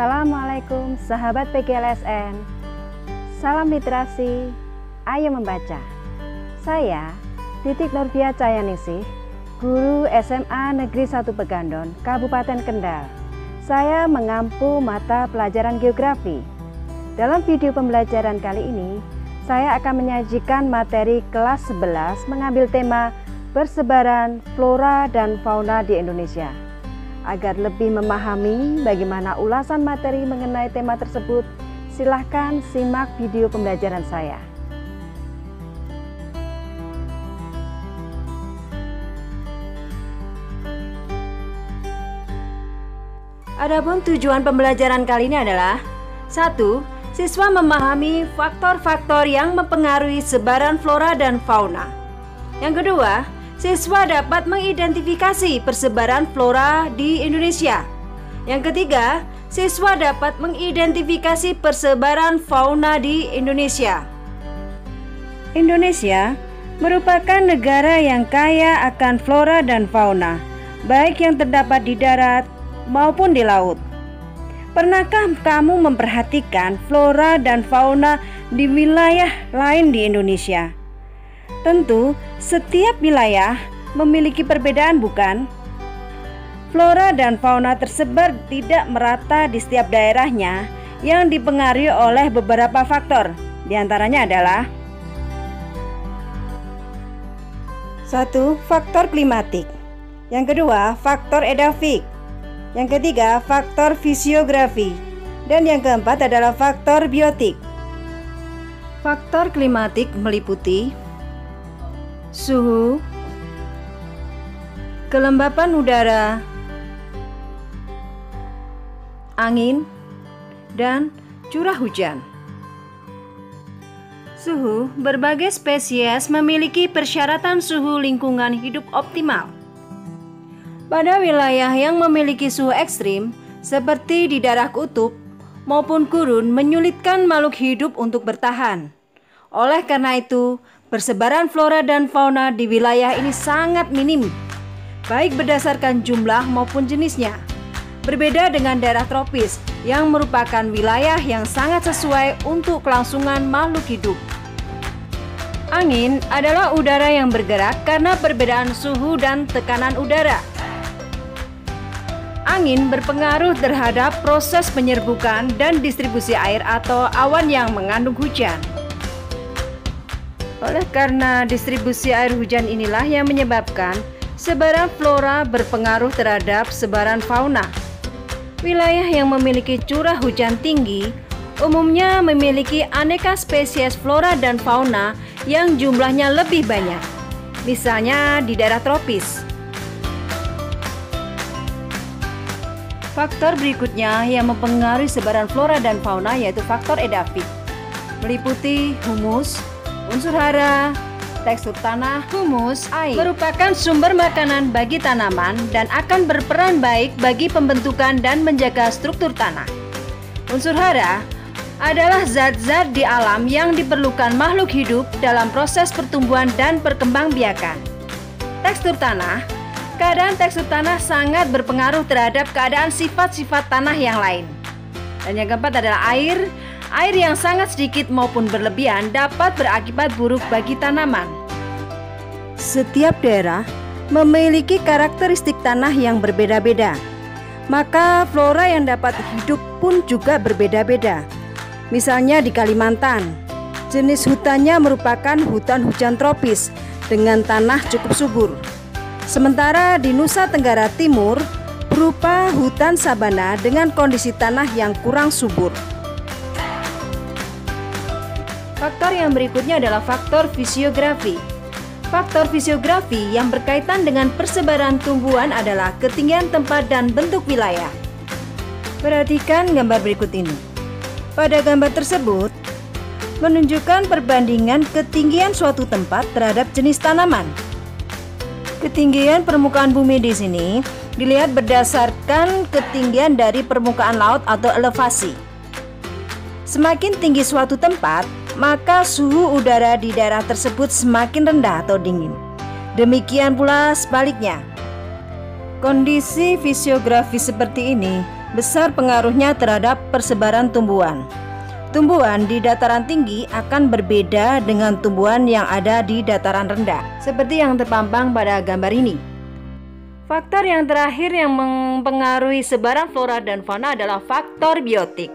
Assalamualaikum sahabat PGLSN. Salam literasi, ayo membaca. Saya Titik Nurvia Cayaningsih, guru SMA Negeri 1 Pegandon, Kabupaten Kendal. Saya mengampu mata pelajaran geografi. Dalam video pembelajaran kali ini, saya akan menyajikan materi kelas 11 mengambil tema persebaran flora dan fauna di Indonesia. Agar lebih memahami bagaimana ulasan materi mengenai tema tersebut, silahkan simak video pembelajaran saya. Adapun tujuan pembelajaran kali ini adalah 1. Siswa memahami faktor-faktor yang mempengaruhi sebaran flora dan fauna. Yang kedua, siswa dapat mengidentifikasi persebaran flora di Indonesia. Yang ketiga, siswa dapat mengidentifikasi persebaran fauna di Indonesia. Indonesia merupakan negara yang kaya akan flora dan fauna, baik yang terdapat di darat maupun di laut. Pernahkah kamu memperhatikan flora dan fauna di wilayah lain di Indonesia? Tentu, setiap wilayah memiliki perbedaan, bukan? Flora dan fauna tersebar tidak merata di setiap daerahnya yang dipengaruhi oleh beberapa faktor. Di antaranya adalah 1. Faktor klimatik. Yang kedua, faktor edafik. Yang ketiga, faktor fisiografi. Dan yang keempat adalah faktor biotik. Faktor klimatik meliputi suhu, kelembapan udara, angin, dan curah hujan. Suhu, berbagai spesies memiliki persyaratan suhu lingkungan hidup optimal. Pada wilayah yang memiliki suhu ekstrim, seperti di daerah kutub maupun gurun, menyulitkan makhluk hidup untuk bertahan. Oleh karena itu, persebaran flora dan fauna di wilayah ini sangat minim, baik berdasarkan jumlah maupun jenisnya. Berbeda dengan daerah tropis, yang merupakan wilayah yang sangat sesuai untuk kelangsungan makhluk hidup. Angin adalah udara yang bergerak karena perbedaan suhu dan tekanan udara. Angin berpengaruh terhadap proses penyerbukan dan distribusi air atau awan yang mengandung hujan. Oleh karena distribusi air hujan inilah yang menyebabkan sebaran flora berpengaruh terhadap sebaran fauna. Wilayah yang memiliki curah hujan tinggi umumnya memiliki aneka spesies flora dan fauna yang jumlahnya lebih banyak. Misalnya di daerah tropis. Faktor berikutnya yang mempengaruhi sebaran flora dan fauna yaitu faktor edafik, meliputi humus, unsur hara, tekstur tanah. Humus, air, merupakan sumber makanan bagi tanaman dan akan berperan baik bagi pembentukan dan menjaga struktur tanah. Unsur hara adalah zat-zat di alam yang diperlukan makhluk hidup dalam proses pertumbuhan dan perkembangbiakan. Tekstur tanah, keadaan tekstur tanah sangat berpengaruh terhadap keadaan sifat-sifat tanah yang lain. Dan yang keempat adalah air. Air yang sangat sedikit maupun berlebihan dapat berakibat buruk bagi tanaman. Setiap daerah memiliki karakteristik tanah yang berbeda-beda, maka flora yang dapat hidup pun juga berbeda-beda. Misalnya di Kalimantan, jenis hutannya merupakan hutan hujan tropis dengan tanah cukup subur. Sementara di Nusa Tenggara Timur berupa hutan sabana dengan kondisi tanah yang kurang subur. Faktor yang berikutnya adalah faktor fisiografi. Faktor fisiografi yang berkaitan dengan persebaran tumbuhan adalah ketinggian tempat dan bentuk wilayah. Perhatikan gambar berikut ini. Pada gambar tersebut menunjukkan perbandingan ketinggian suatu tempat terhadap jenis tanaman. Ketinggian permukaan bumi di sini dilihat berdasarkan ketinggian dari permukaan laut atau elevasi. Semakin tinggi suatu tempat, maka suhu udara di daerah tersebut semakin rendah atau dingin. Demikian pula sebaliknya. Kondisi fisiografi seperti ini besar pengaruhnya terhadap persebaran tumbuhan. Tumbuhan di dataran tinggi akan berbeda dengan tumbuhan yang ada di dataran rendah, seperti yang terpampang pada gambar ini. Faktor yang terakhir yang mempengaruhi sebaran flora dan fauna adalah faktor biotik,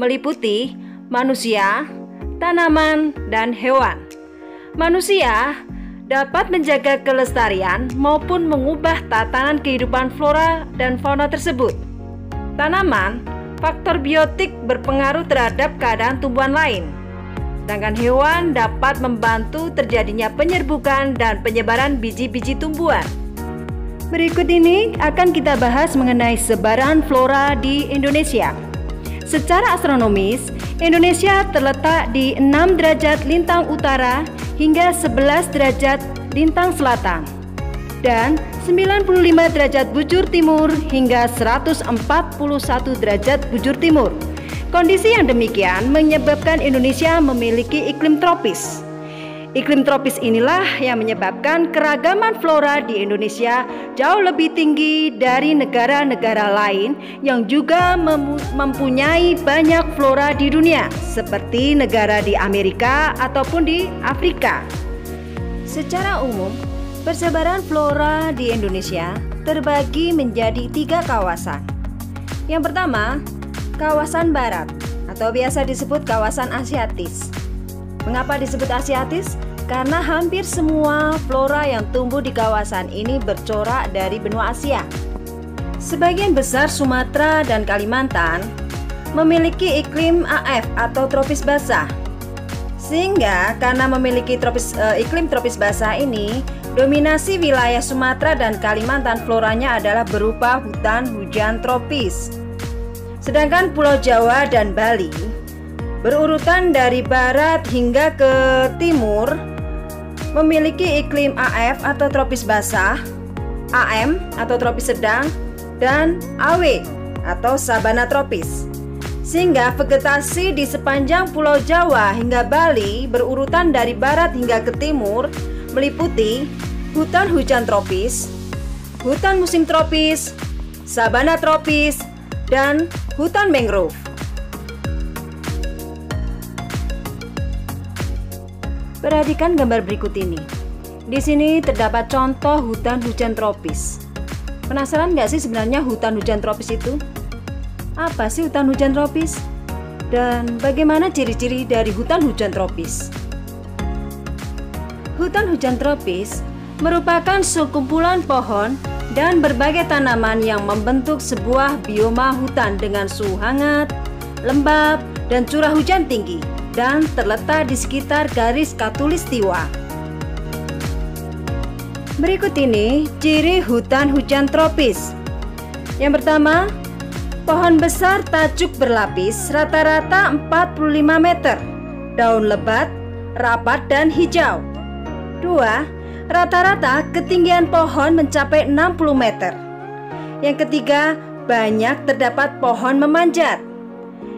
meliputi manusia, tanaman, dan hewan. Manusia dapat menjaga kelestarian maupun mengubah tatanan kehidupan flora dan fauna tersebut. Tanaman, faktor biotik berpengaruh terhadap keadaan tumbuhan lain. Sedangkan hewan dapat membantu terjadinya penyerbukan dan penyebaran biji-biji tumbuhan. Berikut ini akan kita bahas mengenai sebaran flora di Indonesia. Secara astronomis, Indonesia terletak di 6 derajat lintang utara hingga 11 derajat lintang selatan dan 95 derajat bujur timur hingga 141 derajat bujur timur. Kondisi yang demikian menyebabkan Indonesia memiliki iklim tropis. Iklim tropis inilah yang menyebabkan keragaman flora di Indonesia jauh lebih tinggi dari negara-negara lain yang juga mempunyai banyak flora di dunia, seperti negara di Amerika ataupun di Afrika. Secara umum, persebaran flora di Indonesia terbagi menjadi 3 kawasan. Yang pertama, kawasan barat atau biasa disebut kawasan Asiatis. Mengapa disebut Asiatis? Karena hampir semua flora yang tumbuh di kawasan ini bercorak dari benua Asia. Sebagian besar Sumatera dan Kalimantan memiliki iklim AF atau tropis basah. Sehingga karena memiliki iklim tropis basah ini, dominasi wilayah Sumatera dan Kalimantan floranya adalah berupa hutan hujan tropis. Sedangkan Pulau Jawa dan Bali berurutan dari barat hingga ke timur memiliki iklim AF atau tropis basah, AM atau tropis sedang, dan AW atau sabana tropis. Sehingga vegetasi di sepanjang Pulau Jawa hingga Bali berurutan dari barat hingga ke timur meliputi hutan hujan tropis, hutan musim tropis, sabana tropis, dan hutan mangrove. Perhatikan gambar berikut ini. Di sini terdapat contoh hutan hujan tropis. Penasaran nggak sih sebenarnya hutan hujan tropis itu? Apa sih hutan hujan tropis? Dan bagaimana ciri-ciri dari hutan hujan tropis? Hutan hujan tropis merupakan sekumpulan pohon dan berbagai tanaman yang membentuk sebuah bioma hutan dengan suhu hangat, lembab, dan curah hujan tinggi, dan terletak di sekitar garis khatulistiwa. Berikut ini ciri hutan hujan tropis. Yang pertama, pohon besar tajuk berlapis rata-rata 45 meter, daun lebat, rapat dan hijau. 2. Rata-rata ketinggian pohon mencapai 60 meter. Yang ketiga, banyak terdapat pohon memanjat.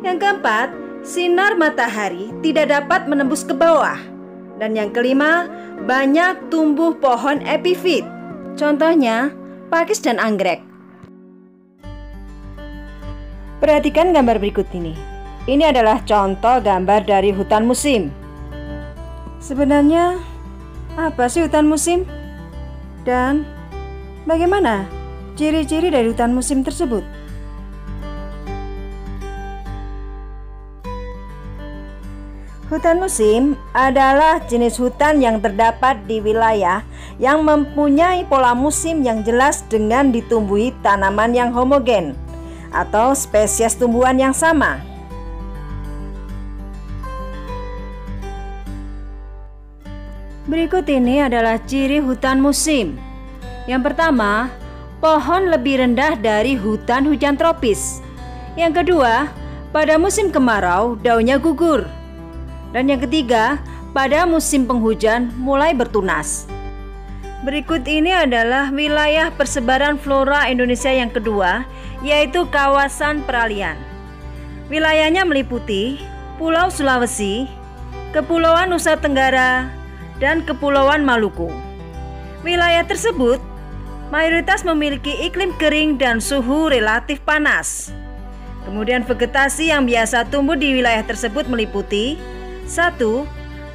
Yang keempat, sinar matahari tidak dapat menembus ke bawah. Dan yang kelima, banyak tumbuh pohon epifit. Contohnya, pakis dan anggrek. Perhatikan gambar berikut ini. Ini adalah contoh gambar dari hutan musim. Sebenarnya, apa sih hutan musim? Dan bagaimana ciri-ciri dari hutan musim tersebut? Hutan musim adalah jenis hutan yang terdapat di wilayah yang mempunyai pola musim yang jelas dengan ditumbuhi tanaman yang homogen atau spesies tumbuhan yang sama. Berikut ini adalah ciri hutan musim. Yang pertama, pohon lebih rendah dari hutan hujan tropis. Yang kedua, pada musim kemarau daunnya gugur. Dan yang ketiga, pada musim penghujan mulai bertunas. Berikut ini adalah wilayah persebaran flora Indonesia yang kedua, yaitu kawasan peralihan. Wilayahnya meliputi Pulau Sulawesi, Kepulauan Nusa Tenggara, dan Kepulauan Maluku. Wilayah tersebut mayoritas memiliki iklim kering dan suhu relatif panas. Kemudian vegetasi yang biasa tumbuh di wilayah tersebut meliputi 1.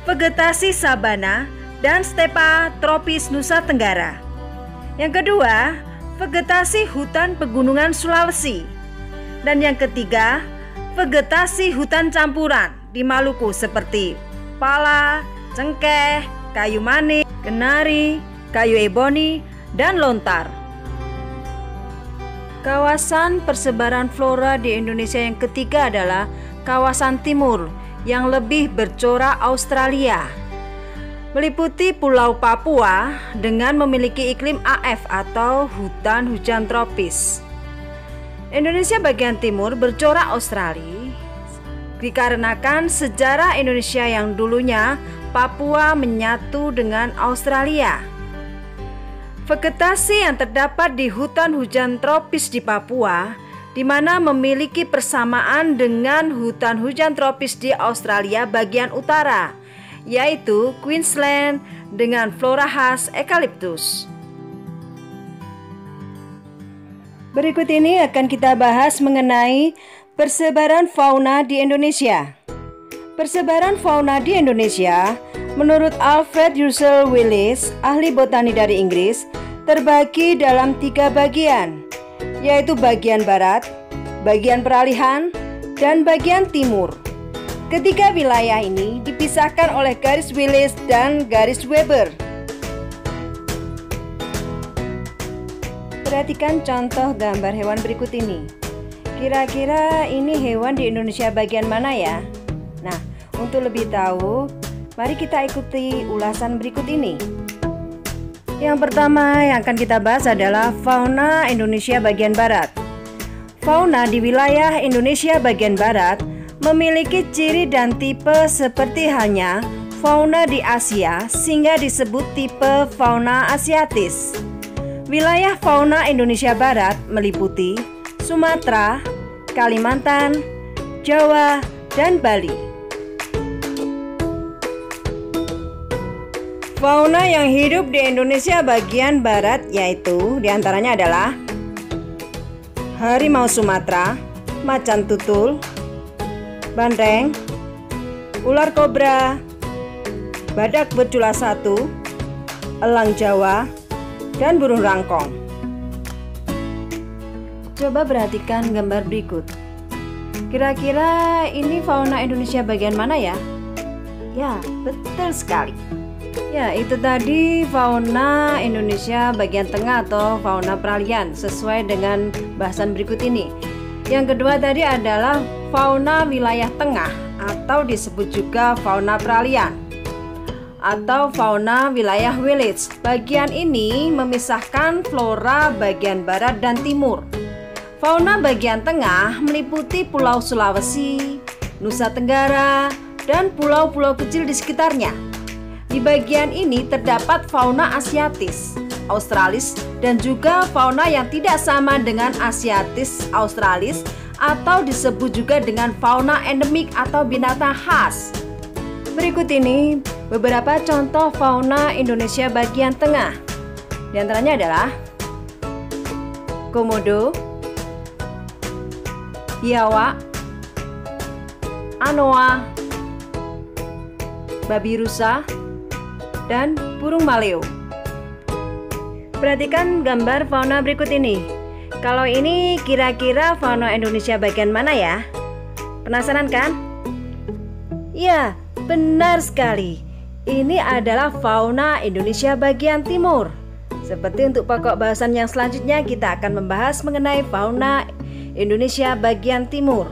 Vegetasi sabana dan stepa tropis Nusa Tenggara. Yang kedua, vegetasi hutan pegunungan Sulawesi. Dan yang ketiga, vegetasi hutan campuran di Maluku seperti pala, cengkeh, kayu manis, kenari, kayu eboni, dan lontar. Kawasan persebaran flora di Indonesia yang ketiga adalah kawasan timur yang lebih bercorak Australia. Meliputi Pulau Papua dengan memiliki iklim AF atau hutan hujan tropis. Indonesia bagian timur bercorak Australia dikarenakan sejarah Indonesia yang dulunya Papua menyatu dengan Australia. Vegetasi yang terdapat di hutan hujan tropis di Papua, di mana memiliki persamaan dengan hutan hujan tropis di Australia bagian utara, yaitu Queensland dengan flora khas eukaliptus. Berikut ini akan kita bahas mengenai persebaran fauna di Indonesia. Persebaran fauna di Indonesia, menurut Alfred Russel Wallace, ahli botani dari Inggris, terbagi dalam 3 bagian, yaitu bagian barat, bagian peralihan, dan bagian timur. Ketiga wilayah ini dipisahkan oleh garis Wallace dan garis Weber. Perhatikan contoh gambar hewan berikut ini. Kira-kira ini hewan di Indonesia bagian mana ya? Nah, untuk lebih tahu, mari kita ikuti ulasan berikut ini. Yang pertama yang akan kita bahas adalah fauna Indonesia bagian barat. Fauna di wilayah Indonesia bagian barat memiliki ciri dan tipe seperti halnya fauna di Asia, sehingga disebut tipe fauna asiatis. Wilayah fauna Indonesia barat meliputi Sumatera, Kalimantan, Jawa, dan Bali. Fauna yang hidup di Indonesia bagian barat yaitu diantaranya adalah harimau Sumatera, macan tutul, bandeng, ular kobra, badak bercula 1, elang Jawa, dan burung rangkong. Coba perhatikan gambar berikut. Kira-kira ini fauna Indonesia bagian mana ya? Ya, betul sekali. Ya, itu tadi fauna Indonesia bagian tengah atau fauna peralihan sesuai dengan bahasan berikut ini. Yang kedua tadi adalah fauna wilayah tengah atau disebut juga fauna peralihan atau fauna wilayah village. Bagian ini memisahkan flora bagian barat dan timur. Fauna bagian tengah meliputi Pulau Sulawesi, Nusa Tenggara, dan pulau-pulau kecil di sekitarnya. Di bagian ini terdapat fauna asiatis, australis, dan juga fauna yang tidak sama dengan asiatis australis atau disebut juga dengan fauna endemik atau binatang khas. Berikut ini beberapa contoh fauna Indonesia bagian tengah. Di antaranya adalah komodo, biawak, anoa, babi rusa, dan burung maleo. Perhatikan gambar fauna berikut ini. Kalau ini kira-kira fauna Indonesia bagian mana ya? Penasaran kan? Ya, benar sekali. Ini adalah fauna Indonesia bagian timur. Seperti untuk pokok bahasan yang selanjutnya, kita akan membahas mengenai fauna Indonesia bagian timur.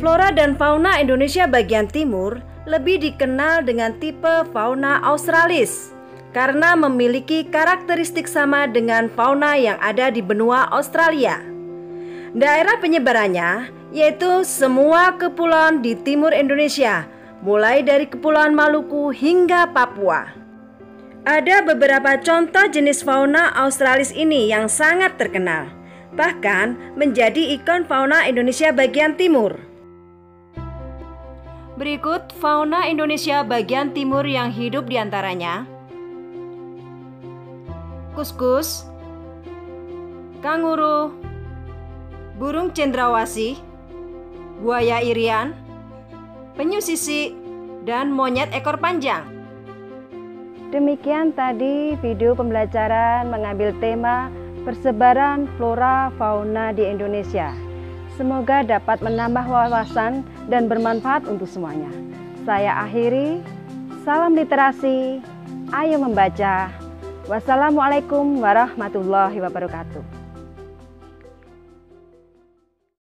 Flora dan fauna Indonesia bagian timur lebih dikenal dengan tipe fauna australis karena memiliki karakteristik sama dengan fauna yang ada di benua Australia. Daerah penyebarannya yaitu semua kepulauan di timur Indonesia, mulai dari Kepulauan Maluku hingga Papua. Ada beberapa contoh jenis fauna australis ini yang sangat terkenal, bahkan menjadi ikon fauna Indonesia bagian timur. Berikut fauna Indonesia bagian timur yang hidup diantaranya kuskus, kanguru, burung cendrawasih, buaya irian, penyu sisik, dan monyet ekor panjang. Demikian tadi video pembelajaran mengambil tema persebaran flora fauna di Indonesia. Semoga dapat menambah wawasan dan bermanfaat untuk semuanya. Saya akhiri, salam literasi, ayo membaca. Wassalamualaikum warahmatullahi wabarakatuh.